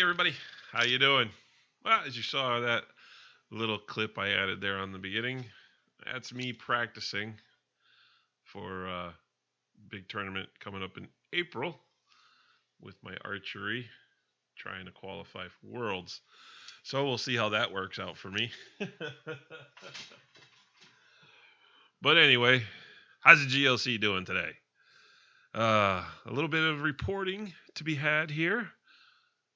everybody, how you doing? Well, as you saw that little clip I added there on the beginning, that's me practicing for a big tournament coming up in April with my archery, trying to qualify for Worlds. So we'll see how that works out for me. But anyway, how's the GLC doing today? A little bit of reporting to be had here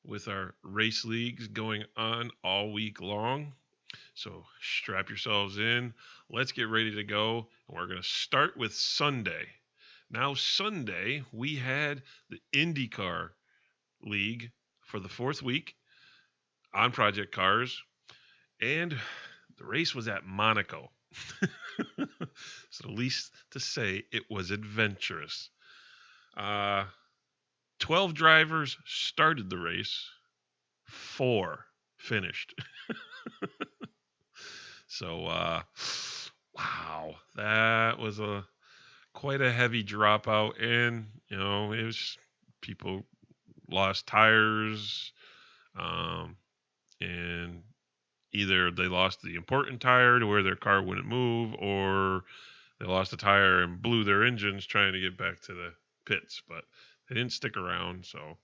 with our race leagues going on all week long. So strap yourselves in. Let's get ready to go. And we're going to start with Sunday. Now, Sunday, we had the IndyCar League for the fourth week on Project Cars. And the race was at Monaco. So the least to say, it was adventurous. 12 drivers started the race. 4 finished. So, wow, that was quite a heavy dropout, and it was people lost tires, and either they lost the important tire to where their car wouldn't move, or they lost a tire and blew their engines trying to get back to the pits, but they didn't stick around. So,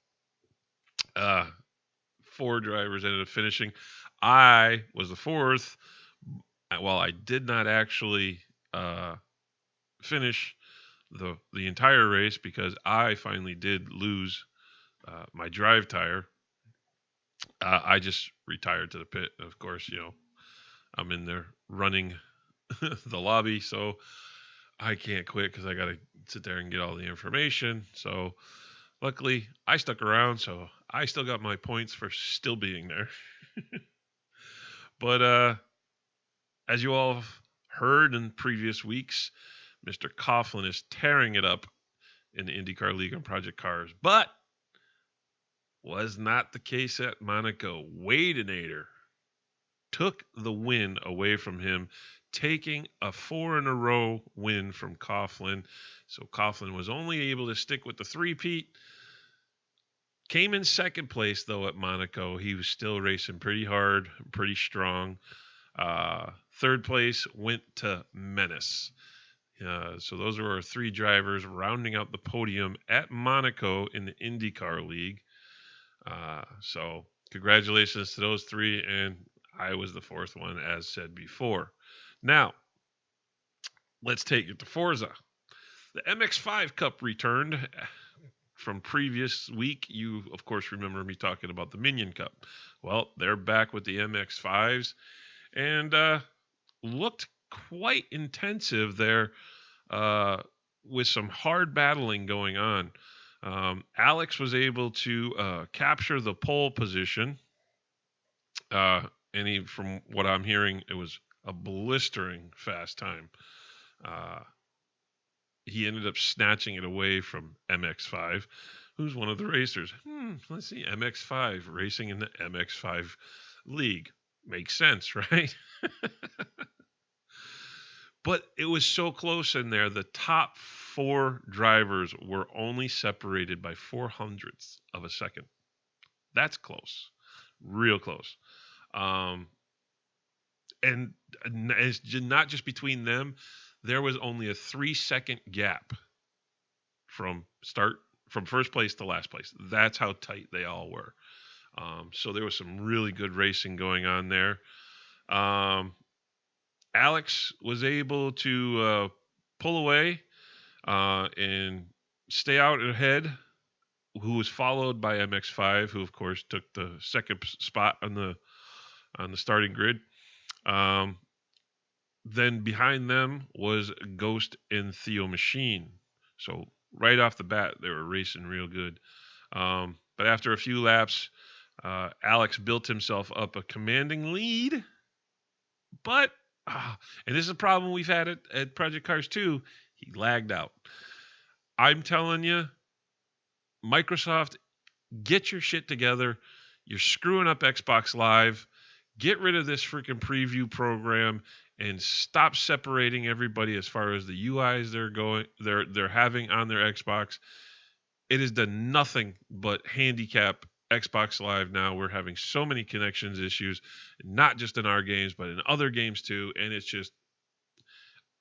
4 drivers ended up finishing. I was the 4th. Well, I did not actually finish the entire race because I finally did lose my drive tire. I just retired to the pit. Of course, I'm in there running the lobby, so I can't quit because I got to sit there and get all the information. So luckily, I stuck around, so I still got my points for still being there. But as you all have heard in previous weeks, Mr. Coughlin is tearing it up in the IndyCar League on Project Cars, but was not the case at Monaco. Wadenator took the win away from him, taking a 4-in-a-row win from Coughlin. So Coughlin was only able to stick with the three-peat. Came in second place, though, at Monaco. He was still racing pretty hard, pretty strong. Third place went to Menace. So those were our 3 drivers rounding out the podium at Monaco in the IndyCar League. So congratulations to those 3, and I was the 4th one, as said before. Now, let's take it to Forza. The MX-5 Cup returned from previous week. You, of course, remember me talking about the Minion Cup. Well, they're back with the MX-5s, and looked quite intensive there with some hard battling going on. Alex was able to capture the pole position, and from what I'm hearing, it was a blistering fast time. He ended up snatching it away from MX-5, who's one of the racers. Let's see, MX-5 racing in the MX-5 League. Makes sense, right? But it was so close in there. The top 4 drivers were only separated by 0.04 of a second. That's close, real close. And it's not just between them. There was only a 3-second gap from first place to last place. That's how tight they all were. So there was some really good racing going on there. Alex was able to pull away and stay out ahead, who was followed by MX-5, who of course took the second spot on the starting grid. Then behind them was Ghost and Theo Machine. So right off the bat, they were racing real good. But after a few laps, Alex built himself up a commanding lead. But, and this is a problem we've had at Project Cars 2, he lagged out. I'm telling you, Microsoft, get your shit together. You're screwing up Xbox Live. Get rid of this freaking preview program and stop separating everybody as far as the UIs they're having on their Xbox. It has done nothing but handicap Xbox Live now, we're having so many connections issues, not just in our games, but in other games too. And it's just,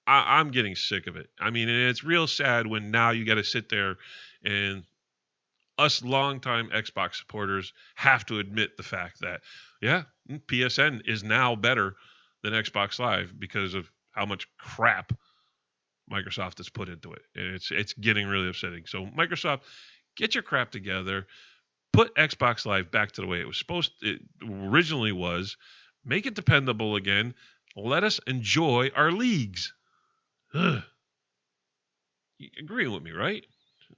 I'm getting sick of it. I mean, and it's real sad when now you got to sit there and us longtime Xbox supporters have to admit the fact that, yeah, PSN is now better than Xbox Live because of how much crap Microsoft has put into it. And it's getting really upsetting. So Microsoft, get your crap together. Put Xbox Live back to the way it originally was. Make it dependable again. Let us enjoy our leagues. Ugh. You agree with me, right?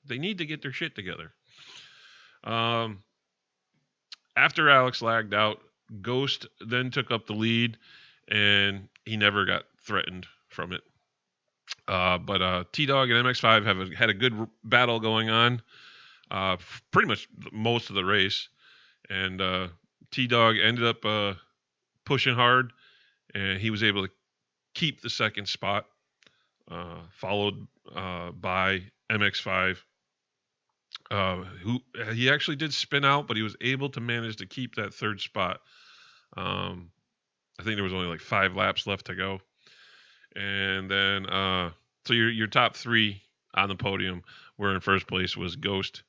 They need to get their shit together. After Alex lagged out, Ghost then took up the lead, and he never got threatened from it. But T-Dog and MX5 have had a good battle going on, pretty much most of the race. And T-Dog ended up pushing hard, and he was able to keep the second spot, followed by MX5. Who he actually did spin out, but he was able to manage to keep that third spot. I think there was only like 5 laps left to go, and then so your top 3 on the podium were in first place was Ghost,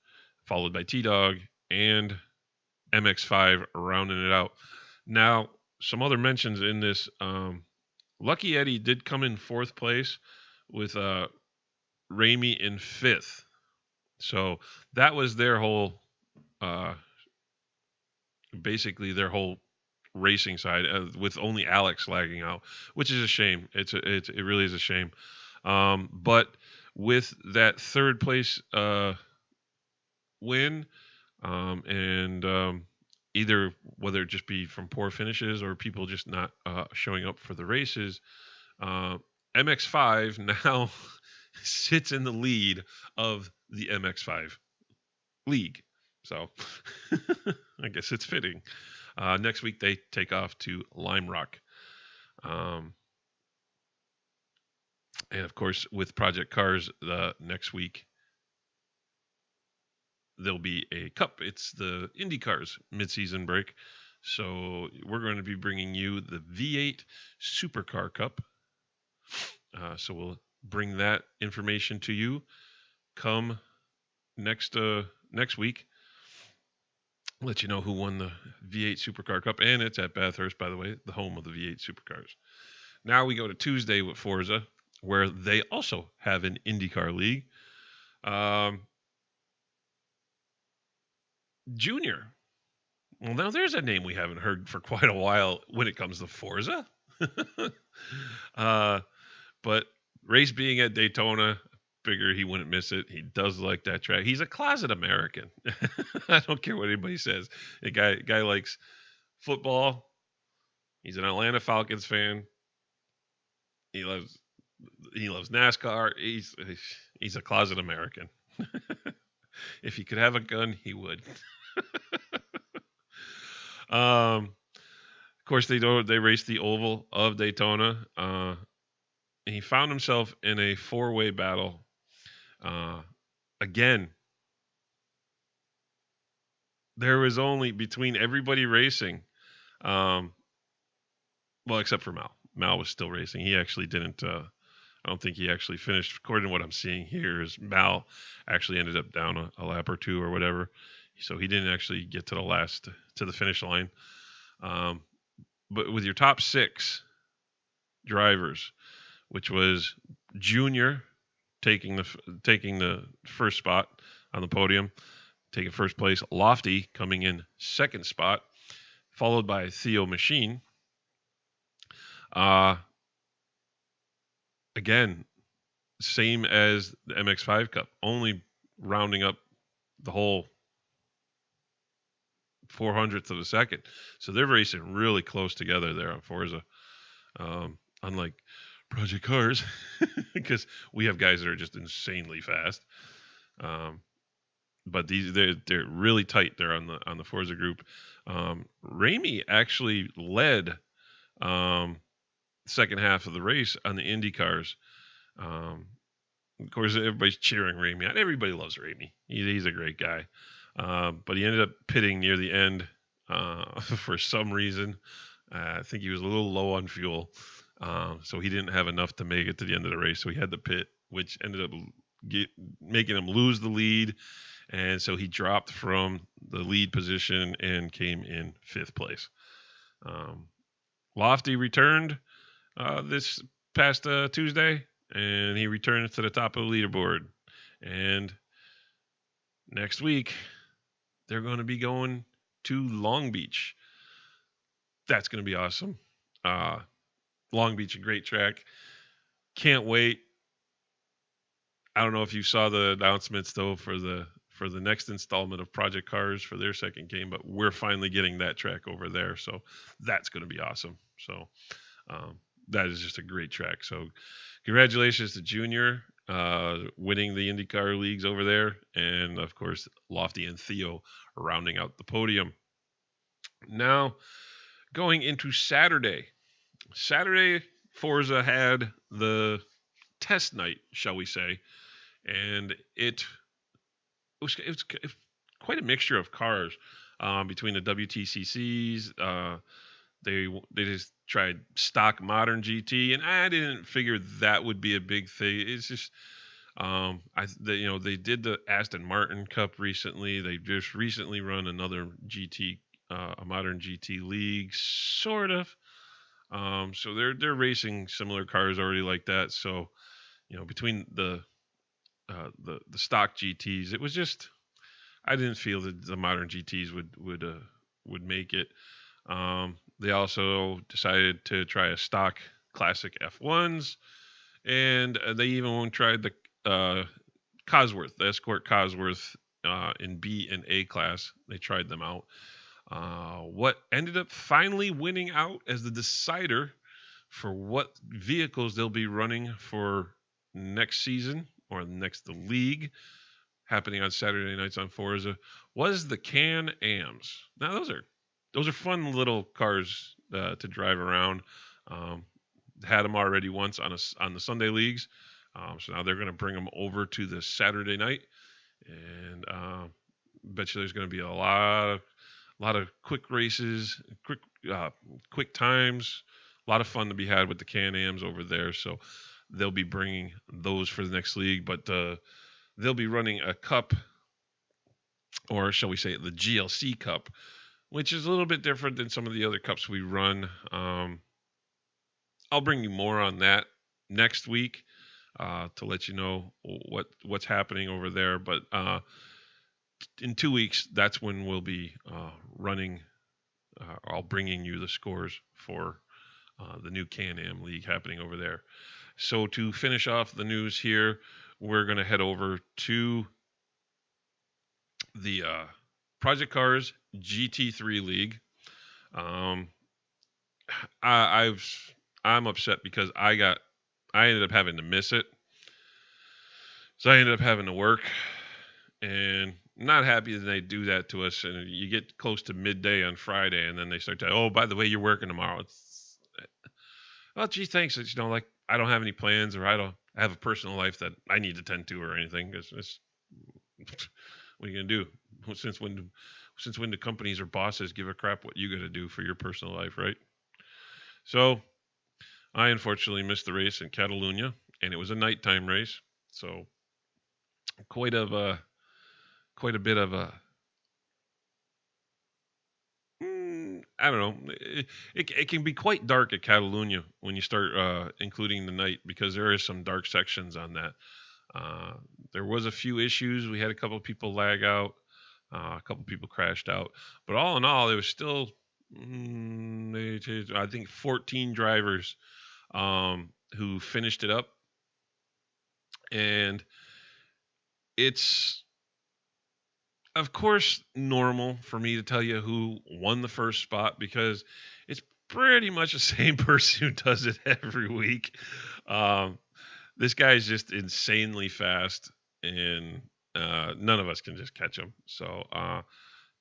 followed by T-Dog and MX5 rounding it out. Now, some other mentions in this. Lucky Eddie did come in 4th place with Ramey in 5th. So that was their whole, basically their whole racing side, with only Alex lagging out, which is a shame. It really is a shame. But with that 3rd place win, and either whether it just be from poor finishes or people just not showing up for the races, MX5 now sits in the lead of the MX5 league. So I guess it's fitting. Next week they take off to Lime Rock. And of course, with Project Cars, the next week there'll be a cup. It's the IndyCars mid-season break. So we're going to be bringing you the V8 Supercar Cup. So we'll bring that information to you come next week. Let you know who won the V8 Supercar Cup, and it's at Bathurst, by the way, the home of the V8 Supercars. Now we go to Tuesday with Forza, where they also have an IndyCar league. Junior. Well, now there's a name we haven't heard for quite a while when it comes to Forza. But race being at Daytona, figure he wouldn't miss it. He does like that track. He's a closet American. I don't care what anybody says. The guy likes football. He's an Atlanta Falcons fan. He loves NASCAR. He's a closet American. If he could have a gun, he would. Of course, they race the oval of Daytona. He found himself in a 4-way battle. Again, there was only between everybody racing, well, except for Mal. Mal was still racing. He actually didn't. I don't think he actually finished. According to what I'm seeing here, is Mal actually ended up down a lap or 2 or whatever, so he didn't actually get to the finish line. But with your top 6 drivers, which was Junior taking the first spot on the podium, taking first place, Lofty coming in second spot, followed by Theo Machine. Again, same as the MX5 Cup, only rounding up the whole 400th of a second. So they're racing really close together there on Forza. Unlike Project Cars, because we have guys that are just insanely fast. But they're really tight there on the Forza group. Ramey actually led second half of the race on the Indy cars. Of course, everybody's cheering Ramey on. Everybody loves Ramey. He's a great guy. But he ended up pitting near the end for some reason. I think he was a little low on fuel, so he didn't have enough to make it to the end of the race. So he had to pit, which ended up making him lose the lead, and so he dropped from the lead position and came in 5th place. Lofty returned this past Tuesday, and he returned to the top of the leaderboard. And next week, they're going to be going to Long Beach. That's going to be awesome. Long Beach, a great track. Can't wait. I don't know if you saw the announcements though for the next installment of Project Cars for their second game, but we're finally getting that track over there, so that's going to be awesome. So that is just a great track. So congratulations to Junior winning the IndyCar leagues over there, and of course Lofty and Theo rounding out the podium. Now going into Saturday. Forza had the test night, shall we say, and it was quite a mixture of cars between the WTCCs. They just tried stock modern GT, and I didn't figure that would be a big thing. It's just they did the Aston Martin Cup recently. They just recently run another GT, a modern GT league, sort of. So they're racing similar cars already like that. So between the stock GTs, it was just I didn't feel that the modern GTs would make it. They also decided to try a stock classic F1s, and they even tried the Cosworth, the Escort Cosworth in B and A class. They tried them out. What ended up finally winning out as the decider for what vehicles they'll be running for next season or the league happening on Saturday nights on Forza was the Can-Ams. Now those are fun little cars to drive around. Had them already once on the Sunday leagues, so now they're going to bring them over to the Saturday night, and bet you there's going to be a lot of quick races, quick times, a lot of fun to be had with the Can-Ams over there. So they'll be bringing those for the next league, but they'll be running a cup, or shall we say the GLC Cup, which is a little bit different than some of the other cups we run. I'll bring you more on that next week to let you know what's happening over there. But in 2 weeks, that's when we'll be running. I'll bringing you the scores for the new Can-Am League happening over there. So to finish off the news here, we're going to head over to the Project Cars GT3 League. I'm upset because I ended up having to miss it. So I ended up having to work, and not happy that they do that to us. And you get close to midday on Friday, and then they start to, oh, by the way, you're working tomorrow. Well, gee, thanks. It's, like I don't have any plans, or I don't have a personal life that I need to tend to or anything. It's what are you gonna do? Since when do companies or bosses give a crap what you got to do for your personal life, right? So I unfortunately missed the race in Catalunya, and it was a nighttime race. So quite a bit of a I don't know. It can be quite dark at Catalunya when you start including the night, because there is some dark sections on that. There was a few issues. We had a couple of people lag out. A couple of people crashed out. But all in all, it was still, I think, 14 drivers who finished it up. And it's, of course, normal for me to tell you who won the first spot, because it's pretty much the same person who does it every week. This guy's just insanely fast, and none of us can just catch him. So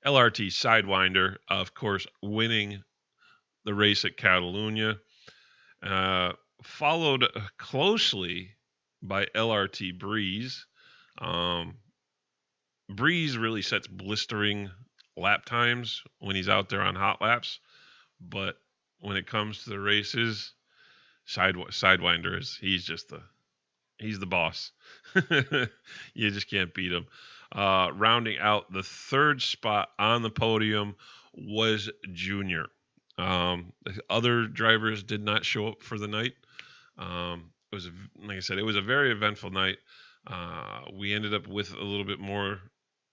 LRT Sidewinder, of course, winning the race at Catalunya, followed closely by LRT Breeze. Breeze really sets blistering lap times when he's out there on hot laps, but when it comes to the races, Sidewinder he's the boss. You just can't beat him. Rounding out the third spot on the podium was Junior. Other drivers did not show up for the night. It was, like I said, it was a very eventful night. We ended up with a little bit more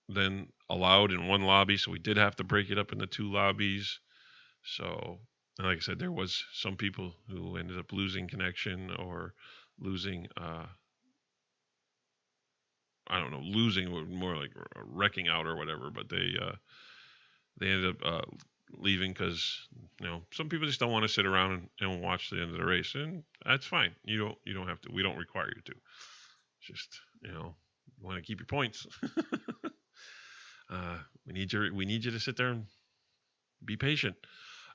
than allowed in one lobby, so we did have to break it up into two lobbies. So, and like I said, there was some people who ended up losing connection or losing, I don't know, losing more like wrecking out or whatever. But they ended up leaving because some people just don't want to sit around and watch the end of the race, and that's fine. You don't have to. We don't require you to. It's just you want to keep your points. We need you to sit there and be patient.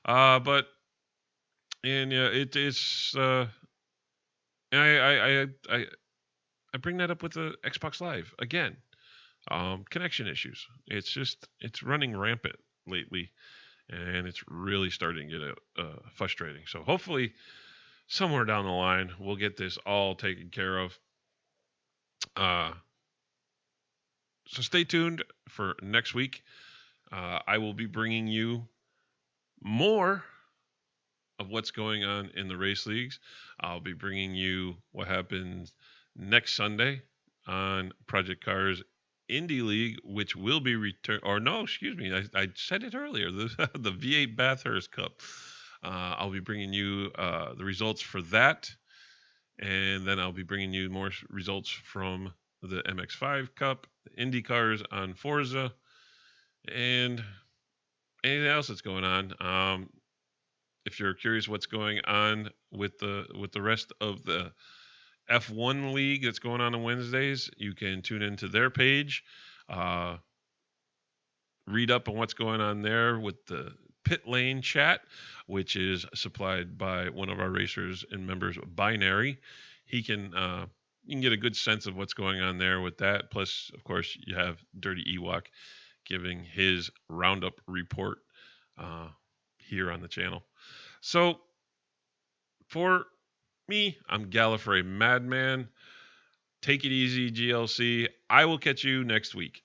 But and yeah, it is. And I bring that up with the Xbox Live again. Connection issues. It's running rampant lately, and it's really starting to get frustrating. So hopefully, somewhere down the line, we'll get this all taken care of. So stay tuned for next week. I will be bringing you more of what's going on in the race leagues. I'll be bringing you what happens next Sunday on Project Cars Indy League, which will be returned. Or no, excuse me, I said it earlier. The V8 Bathurst Cup. I'll be bringing you the results for that, and then I'll be bringing you more results from the MX5 Cup, the Indy Cars on Forza, and anything else that's going on. If you're curious what's going on with the rest of the F1 league that's going on Wednesdays, you can tune into their page, read up on what's going on there with the pit lane chat, which is supplied by one of our racers and members, Binary. You can get a good sense of what's going on there with that. Plus, of course, you have Dirty Ewok giving his roundup report here on the channel. So, for me, I'm Gallifrey Madman. Take it easy, GLC. I will catch you next week.